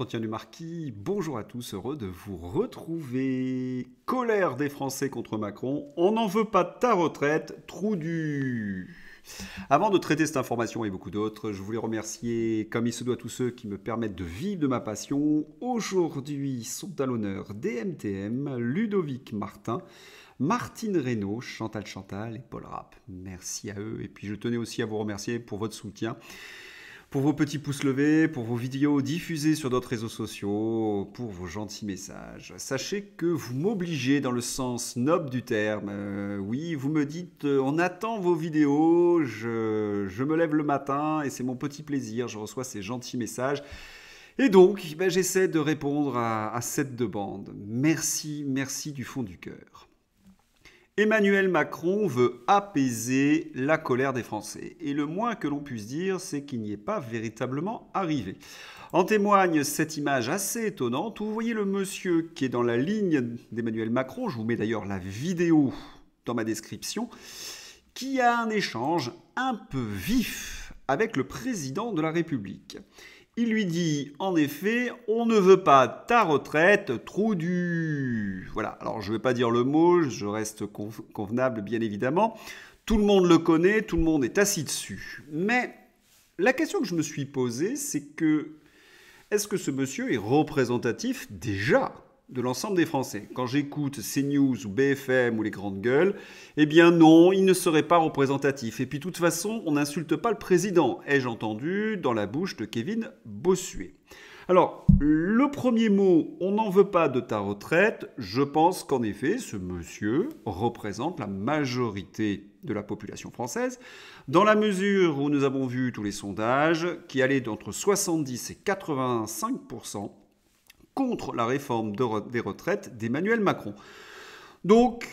Entretien du Marquis, bonjour à tous, heureux de vous retrouver. Colère des Français contre Macron, on n'en veut pas de ta retraite, trou du... Avant de traiter cette information et beaucoup d'autres, je voulais remercier, comme il se doit, tous ceux qui me permettent de vivre de ma passion. Aujourd'hui sont à l'honneur DMTM, Ludovic Martin, Martine Reynaud, Chantal et Paul Rapp. Merci à eux. Et puis je tenais aussi à vous remercier pour votre soutien, pour vos petits pouces levés, pour vos vidéos diffusées sur d'autres réseaux sociaux, pour vos gentils messages. Sachez que vous m'obligez dans le sens noble du terme. Oui, vous me dites, on attend vos vidéos, je me lève le matin et c'est mon petit plaisir, je reçois ces gentils messages. Et donc, j'essaie de répondre à cette demande. Merci du fond du cœur. Emmanuel Macron veut apaiser la colère des Français. Et le moins que l'on puisse dire, c'est qu'il n'y est pas véritablement arrivé. En témoigne cette image assez étonnante où vous voyez le monsieur qui est dans la ligne d'Emmanuel Macron, je vous mets d'ailleurs la vidéo dans ma description, qui a un échange un peu vif avec le président de la République. Il lui dit, en effet, on ne veut pas ta retraite, trou du... Voilà, alors je ne vais pas dire le mot, je reste convenable bien évidemment. Tout le monde le connaît, tout le monde est assis dessus. Mais la question que je me suis posée, c'est que, est-ce que ce monsieur est représentatif déjà de l'ensemble des Français? Quand j'écoute CNews ou BFM ou les grandes gueules, eh bien non, il ne serait pas représentatif. Et puis de toute façon, on n'insulte pas le président, ai-je entendu dans la bouche de Kevin Bossuet. Alors, le premier mot, on n'en veut pas de ta retraite, je pense qu'en effet, ce monsieur représente la majorité de la population française, dans la mesure où nous avons vu tous les sondages qui allaient d'entre 70 et 85% contre la réforme des retraites d'Emmanuel Macron. Donc,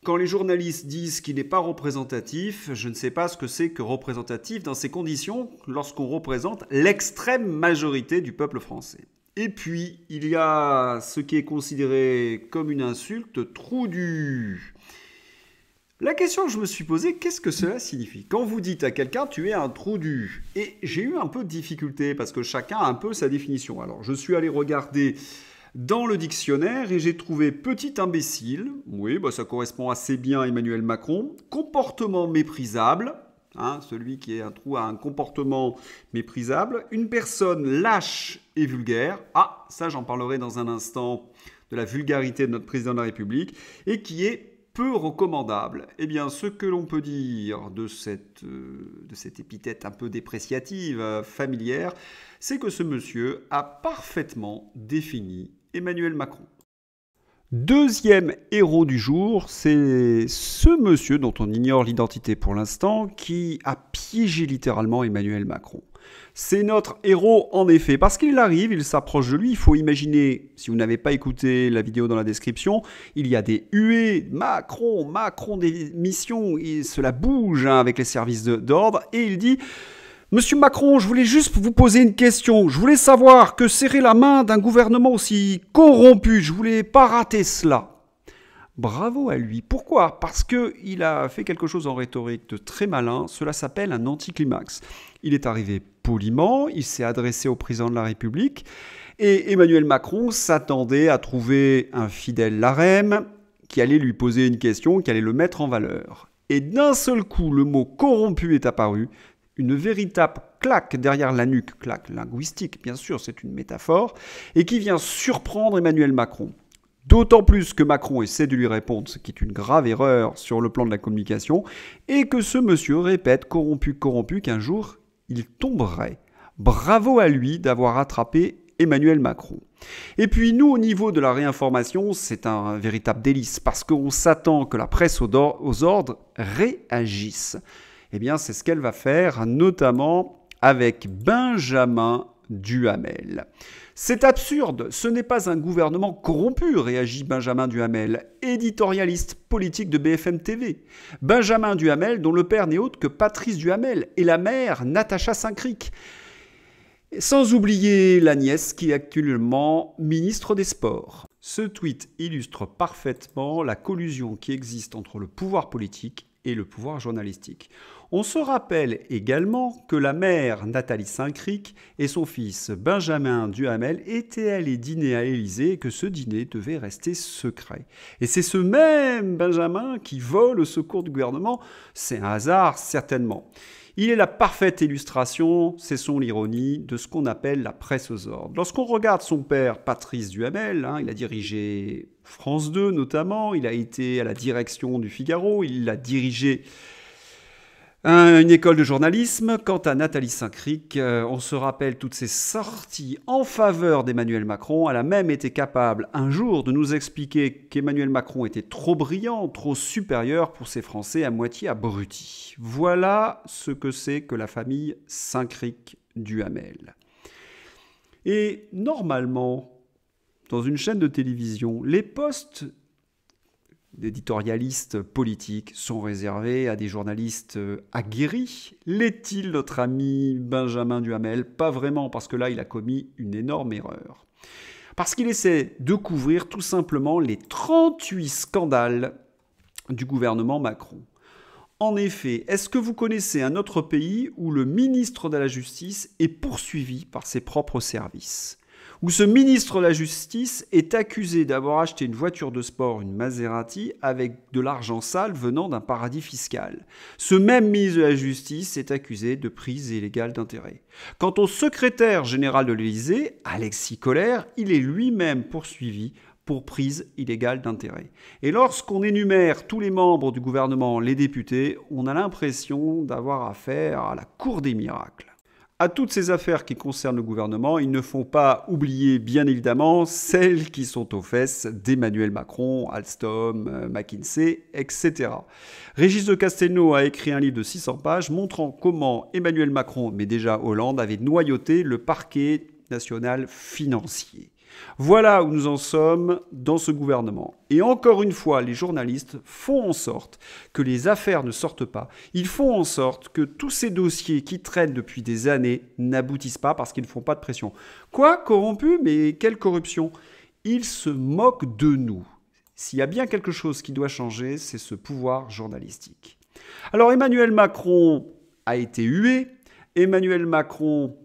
quand les journalistes disent qu'il n'est pas représentatif, je ne sais pas ce que c'est que représentatif dans ces conditions lorsqu'on représente l'extrême majorité du peuple français. Et puis, il y a ce qui est considéré comme une insulte, trou du... La question que je me suis posée, qu'est-ce que cela signifie? Quand vous dites à quelqu'un, tu es un trou du... Et j'ai eu un peu de difficulté parce que chacun a un peu sa définition. Alors, je suis allé regarder dans le dictionnaire et j'ai trouvé petit imbécile. Oui, ça correspond assez bien à Emmanuel Macron. Comportement méprisable. Celui qui est un trou a un comportement méprisable. Une personne lâche et vulgaire. Ah, ça j'en parlerai dans un instant de la vulgarité de notre président de la République. Et qui est peu recommandable. Eh bien, ce que l'on peut dire de cette épithète un peu dépréciative, familière, c'est que ce monsieur a parfaitement défini Emmanuel Macron. Deuxième héros du jour, c'est ce monsieur dont on ignore l'identité pour l'instant, qui a piégé littéralement Emmanuel Macron. C'est notre héros en effet, parce qu'il arrive, il s'approche de lui, il faut imaginer, si vous n'avez pas écouté la vidéo dans la description, il y a des huées, Macron, des missions, et cela bouge avec les services d'ordre, et il dit... Monsieur Macron, je voulais juste vous poser une question. Je voulais savoir que serrer la main d'un gouvernement aussi corrompu, je voulais pas rater cela. Bravo à lui. Pourquoi? Parce qu'il a fait quelque chose en rhétorique de très malin. Cela s'appelle un anticlimax. Il est arrivé poliment, il s'est adressé au président de la République et Emmanuel Macron s'attendait à trouver un fidèle LaREM qui allait lui poser une question, qui allait le mettre en valeur. Et d'un seul coup, le mot corrompu est apparu. Une véritable claque derrière la nuque, claque linguistique, bien sûr, c'est une métaphore, et qui vient surprendre Emmanuel Macron. D'autant plus que Macron essaie de lui répondre, ce qui est une grave erreur sur le plan de la communication, et que ce monsieur répète corrompu, qu'un jour, il tomberait. Bravo à lui d'avoir attrapé Emmanuel Macron. Et puis nous, au niveau de la réinformation, c'est un véritable délice, parce qu'on s'attend que la presse aux ordres réagisse. Eh bien, c'est ce qu'elle va faire, notamment avec Benjamin Duhamel. C'est absurde, ce n'est pas un gouvernement corrompu, réagit Benjamin Duhamel, éditorialiste politique de BFM TV. Benjamin Duhamel, dont le père n'est autre que Patrice Duhamel, et la mère, Natacha Saint-Cricq. Sans oublier la nièce qui est actuellement ministre des Sports. Ce tweet illustre parfaitement la collusion qui existe entre le pouvoir politique et le pouvoir journalistique. On se rappelle également que la mère Nathalie Saint-Cricq et son fils Benjamin Duhamel étaient allés dîner à l'Élysée et que ce dîner devait rester secret. Et c'est ce même Benjamin qui vole au secours du gouvernement. C'est un hasard, certainement. Il est la parfaite illustration, c'est son l'ironie, de ce qu'on appelle la presse aux ordres. Lorsqu'on regarde son père, Patrice Duhamel, il a dirigé France 2 notamment, il a été à la direction du Figaro, il a dirigé une école de journalisme. Quant à Nathalie Saint-Cricq, on se rappelle toutes ses sorties en faveur d'Emmanuel Macron. Elle a même été capable un jour de nous expliquer qu'Emmanuel Macron était trop brillant, trop supérieur pour ces Français à moitié abrutis. Voilà ce que c'est que la famille Saint-Cricq-Duhamel. Et normalement, dans une chaîne de télévision, les postes d'éditorialistes politiques sont réservés à des journalistes aguerris. L'est-il notre ami Benjamin Duhamel? Pas vraiment, parce que là, il a commis une énorme erreur. Parce qu'il essaie de couvrir tout simplement les 38 scandales du gouvernement Macron. En effet, est-ce que vous connaissez un autre pays où le ministre de la Justice est poursuivi par ses propres services ? Où ce ministre de la Justice est accusé d'avoir acheté une voiture de sport, une Maserati, avec de l'argent sale venant d'un paradis fiscal. Ce même ministre de la Justice est accusé de prise illégale d'intérêt. Quant au secrétaire général de l'Élysée, Alexis Kohler, il est lui-même poursuivi pour prise illégale d'intérêt. Et lorsqu'on énumère tous les membres du gouvernement, les députés, on a l'impression d'avoir affaire à la cour des miracles. À toutes ces affaires qui concernent le gouvernement, il ne faut pas oublier, bien évidemment, celles qui sont aux fesses d'Emmanuel Macron, Alstom, McKinsey, etc. Régis de Castelnau a écrit un livre de 600 pages montrant comment Emmanuel Macron, mais déjà Hollande, avait noyauté le parquet national financier. Voilà où nous en sommes dans ce gouvernement. Et encore une fois, les journalistes font en sorte que les affaires ne sortent pas. Ils font en sorte que tous ces dossiers qui traînent depuis des années n'aboutissent pas parce qu'ils ne font pas de pression. Quoi, corrompu? Mais quelle corruption? Ils se moquent de nous. S'il y a bien quelque chose qui doit changer, c'est ce pouvoir journalistique. Alors Emmanuel Macron a été hué. Emmanuel Macron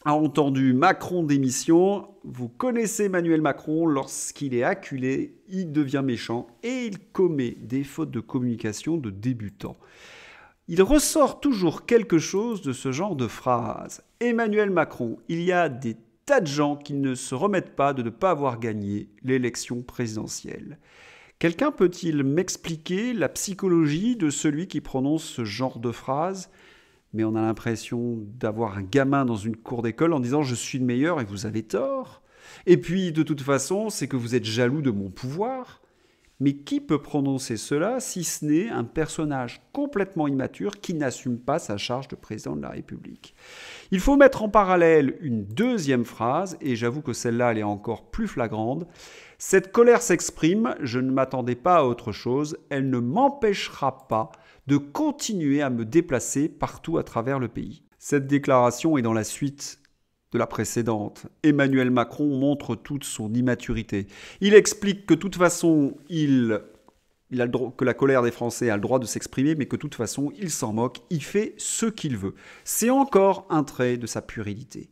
a entendu Macron démission. Vous connaissez Emmanuel Macron, lorsqu'il est acculé, il devient méchant et il commet des fautes de communication de débutant. Il ressort toujours quelque chose de ce genre de phrase. Emmanuel Macron, il y a des tas de gens qui ne se remettent pas de ne pas avoir gagné l'élection présidentielle. Quelqu'un peut-il m'expliquer la psychologie de celui qui prononce ce genre de phrase ? Mais on a l'impression d'avoir un gamin dans une cour d'école en disant « je suis le meilleur et vous avez tort ». Et puis, de toute façon, c'est que vous êtes jaloux de mon pouvoir. Mais qui peut prononcer cela si ce n'est un personnage complètement immature qui n'assume pas sa charge de président de la République? Il faut mettre en parallèle une deuxième phrase, et j'avoue que celle-là, elle est encore plus flagrante. Cette colère s'exprime, je ne m'attendais pas à autre chose, elle ne m'empêchera pas de continuer à me déplacer partout à travers le pays. Cette déclaration est dans la suite de la précédente. Emmanuel Macron montre toute son immaturité. Il explique que de toute façon, que la colère des Français a le droit de s'exprimer, mais que de toute façon, il s'en moque, il fait ce qu'il veut. C'est encore un trait de sa puérilité.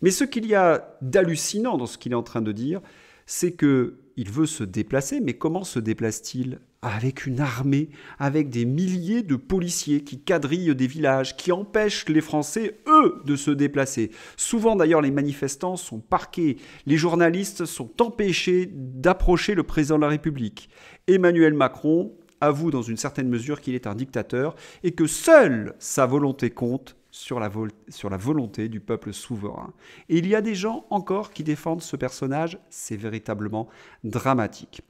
Mais ce qu'il y a d'hallucinant dans ce qu'il est en train de dire, c'est qu'il veut se déplacer, mais comment se déplace-t-il? Avec une armée, avec des milliers de policiers qui quadrillent des villages, qui empêchent les Français, eux, de se déplacer. Souvent, d'ailleurs, les manifestants sont parqués. Les journalistes sont empêchés d'approcher le président de la République. Emmanuel Macron avoue dans une certaine mesure qu'il est un dictateur et que seule sa volonté compte sur la volonté du peuple souverain. Et il y a des gens encore qui défendent ce personnage, c'est véritablement dramatique.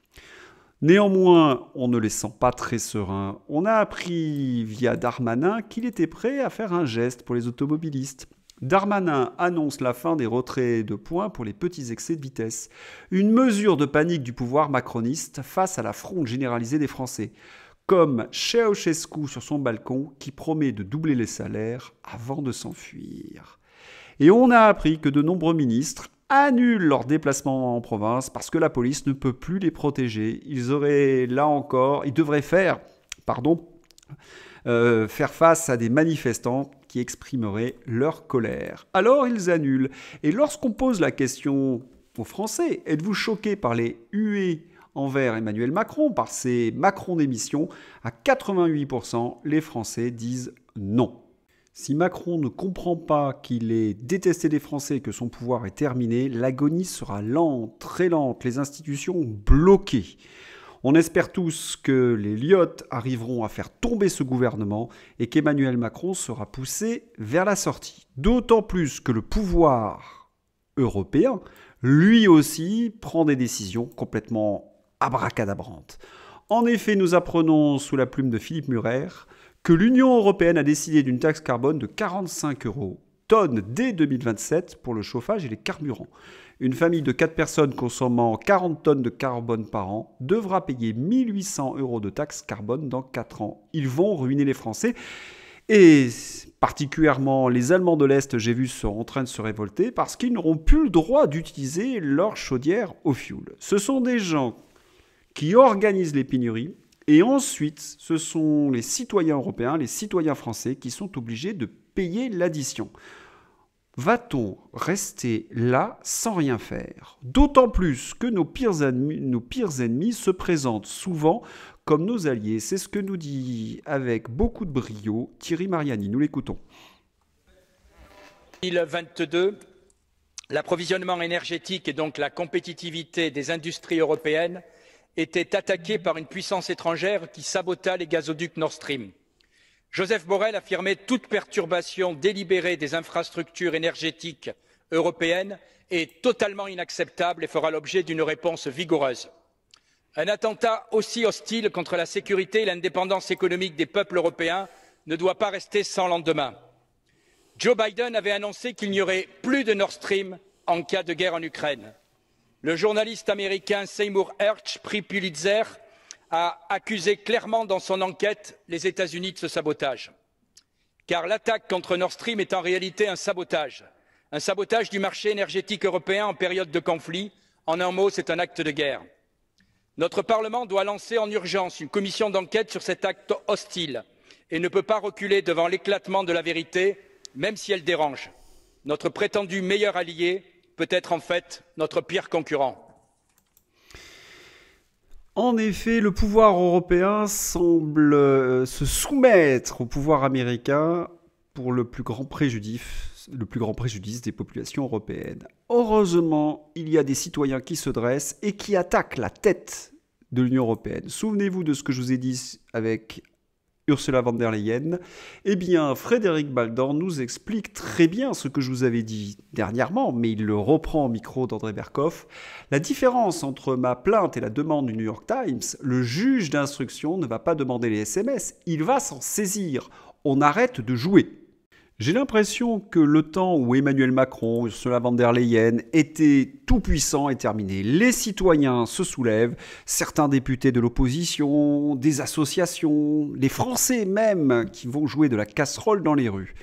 Néanmoins, on ne les sent pas très sereins. On a appris via Darmanin qu'il était prêt à faire un geste pour les automobilistes. Darmanin annonce la fin des retraits de points pour les petits excès de vitesse. Une mesure de panique du pouvoir macroniste face à la fronde généralisée des Français. Comme Ceausescu sur son balcon qui promet de doubler les salaires avant de s'enfuir. Et on a appris que de nombreux ministres annulent leurs déplacements en province parce que la police ne peut plus les protéger. Ils devraient faire faire face à des manifestants qui exprimeraient leur colère. Alors ils annulent. Et lorsqu'on pose la question aux Français, êtes-vous choqués par les huées envers Emmanuel Macron, par ses Macron démissions, à 88%, les Français disent non. Si Macron ne comprend pas qu'il est détesté des Français et que son pouvoir est terminé, l'agonie sera lente, très lente, les institutions bloquées. On espère tous que les lyotes arriveront à faire tomber ce gouvernement et qu'Emmanuel Macron sera poussé vers la sortie. D'autant plus que le pouvoir européen, lui aussi, prend des décisions complètement abracadabrantes. En effet, nous apprenons sous la plume de Philippe Murer que l'Union européenne a décidé d'une taxe carbone de 45 € tonnes dès 2027 pour le chauffage et les carburants. Une famille de 4 personnes consommant 40 tonnes de carbone par an devra payer 1 800 € de taxe carbone dans 4 ans. Ils vont ruiner les Français. Et particulièrement les Allemands de l'Est, j'ai vu, sont en train de se révolter parce qu'ils n'auront plus le droit d'utiliser leur chaudière au fioul. Ce sont des gens qui organisent les pénuries. Et ensuite, ce sont les citoyens européens, les citoyens français qui sont obligés de payer l'addition. Va-t-on rester là sans rien faire? D'autant plus que nos pires ennemis se présentent souvent comme nos alliés. C'est ce que nous dit avec beaucoup de brio Thierry Mariani. Nous l'écoutons. 2022, l'approvisionnement énergétique et donc la compétitivité des industries européennes étaient attaqués par une puissance étrangère qui sabota les gazoducs Nord Stream. Joseph Borrell affirmait toute perturbation délibérée des infrastructures énergétiques européennes est totalement inacceptable et fera l'objet d'une réponse vigoureuse. Un attentat aussi hostile contre la sécurité et l'indépendance économique des peuples européens ne doit pas rester sans lendemain. Joe Biden avait annoncé qu'il n'y aurait plus de Nord Stream en cas de guerre en Ukraine. Le journaliste américain Seymour Hersh, prix Pulitzer, a accusé clairement dans son enquête les États-Unis de ce sabotage. Car l'attaque contre Nord Stream est en réalité un sabotage du marché énergétique européen en période de conflit. En un mot, c'est un acte de guerre. Notre Parlement doit lancer en urgence une commission d'enquête sur cet acte hostile et ne peut pas reculer devant l'éclatement de la vérité, même si elle dérange. Notre prétendu meilleur allié peut être en fait notre pire concurrent. En effet, le pouvoir européen semble se soumettre au pouvoir américain pour le plus grand préjudice des populations européennes. Heureusement, il y a des citoyens qui se dressent et qui attaquent la tête de l'Union européenne. Souvenez-vous de ce que je vous ai dit avec Ursula von der Leyen. Eh bien, Frédéric Baldan nous explique très bien ce que je vous avais dit dernièrement, mais il le reprend au micro d'André Berkoff. La différence entre ma plainte et la demande du New York Times, le juge d'instruction ne va pas demander les SMS, il va s'en saisir. On arrête de jouer. J'ai l'impression que le temps où Emmanuel Macron, Ursula von der Leyen étaient tout-puissants est terminé. Les citoyens se soulèvent, certains députés de l'opposition, des associations, les Français même qui vont jouer de la casserole dans les rues.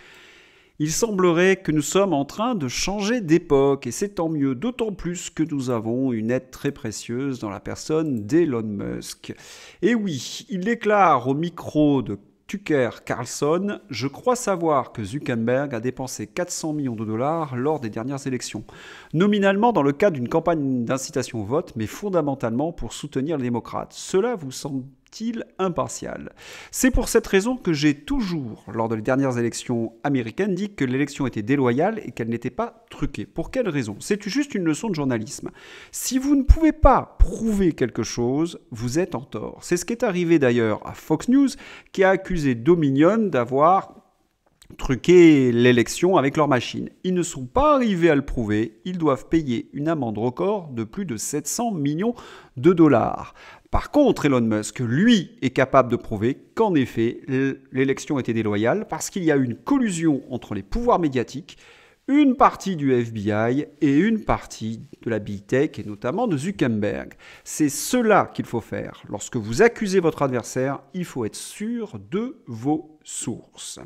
Il semblerait que nous sommes en train de changer d'époque et c'est tant mieux, d'autant plus que nous avons une aide très précieuse dans la personne d'Elon Musk. Et oui, il déclare au micro de Tucker Carlson, je crois savoir que Zuckerberg a dépensé 400 millions de dollars lors des dernières élections. Nominalement dans le cadre d'une campagne d'incitation au vote, mais fondamentalement pour soutenir les démocrates. Cela vous semble-t-il impartial? C'est pour cette raison que j'ai toujours, lors des dernières élections américaines, dit que l'élection était déloyale et qu'elle n'était pas truquée. Pour quelle raison? C'est juste une leçon de journalisme. Si vous ne pouvez pas prouver quelque chose, vous êtes en tort. C'est ce qui est arrivé d'ailleurs à Fox News, qui a accusé Dominion d'avoir truqué l'élection avec leur machine. Ils ne sont pas arrivés à le prouver, ils doivent payer une amende record de plus de 700 millions de dollars. Par contre, Elon Musk, lui, est capable de prouver qu'en effet, l'élection était déloyale parce qu'il y a eu une collusion entre les pouvoirs médiatiques, une partie du FBI et une partie de la Big Tech, et notamment de Zuckerberg. C'est cela qu'il faut faire. Lorsque vous accusez votre adversaire, il faut être sûr de vos sources.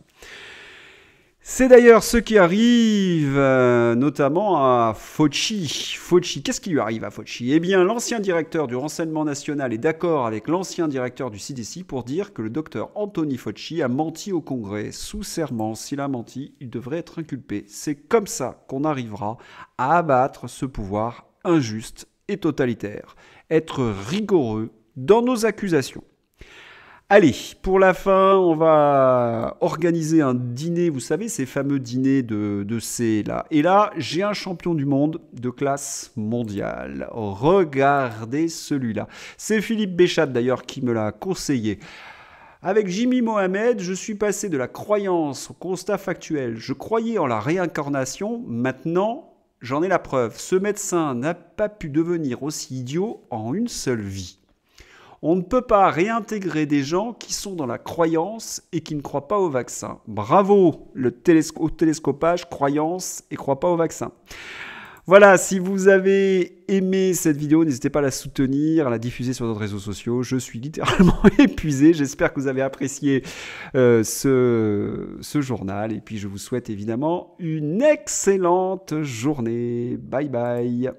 C'est d'ailleurs ce qui arrive notamment à Fauci. Fauci, qu'est-ce qui lui arrive à Fauci? Eh bien, l'ancien directeur du renseignement national est d'accord avec l'ancien directeur du CDC pour dire que le docteur Anthony Fauci a menti au Congrès. Sous serment, s'il a menti, il devrait être inculpé. C'est comme ça qu'on arrivera à abattre ce pouvoir injuste et totalitaire. Être rigoureux dans nos accusations. Allez, pour la fin, on va organiser un dîner, vous savez, ces fameux dîners de C là. Et là, j'ai un champion du monde de classe mondiale. Regardez celui-là. C'est Philippe Béchat d'ailleurs qui me l'a conseillé. Avec Jimmy Mohamed, je suis passé de la croyance au constat factuel. Je croyais en la réincarnation, maintenant j'en ai la preuve. Ce médecin n'a pas pu devenir aussi idiot en une seule vie. On ne peut pas réintégrer des gens qui sont dans la croyance et qui ne croient pas au vaccin. Bravo au télescopage, croyance et croient pas au vaccin. Voilà, si vous avez aimé cette vidéo, n'hésitez pas à la soutenir, à la diffuser sur d'autres réseaux sociaux. Je suis littéralement épuisé. J'espère que vous avez apprécié ce journal. Et puis, je vous souhaite évidemment une excellente journée. Bye bye.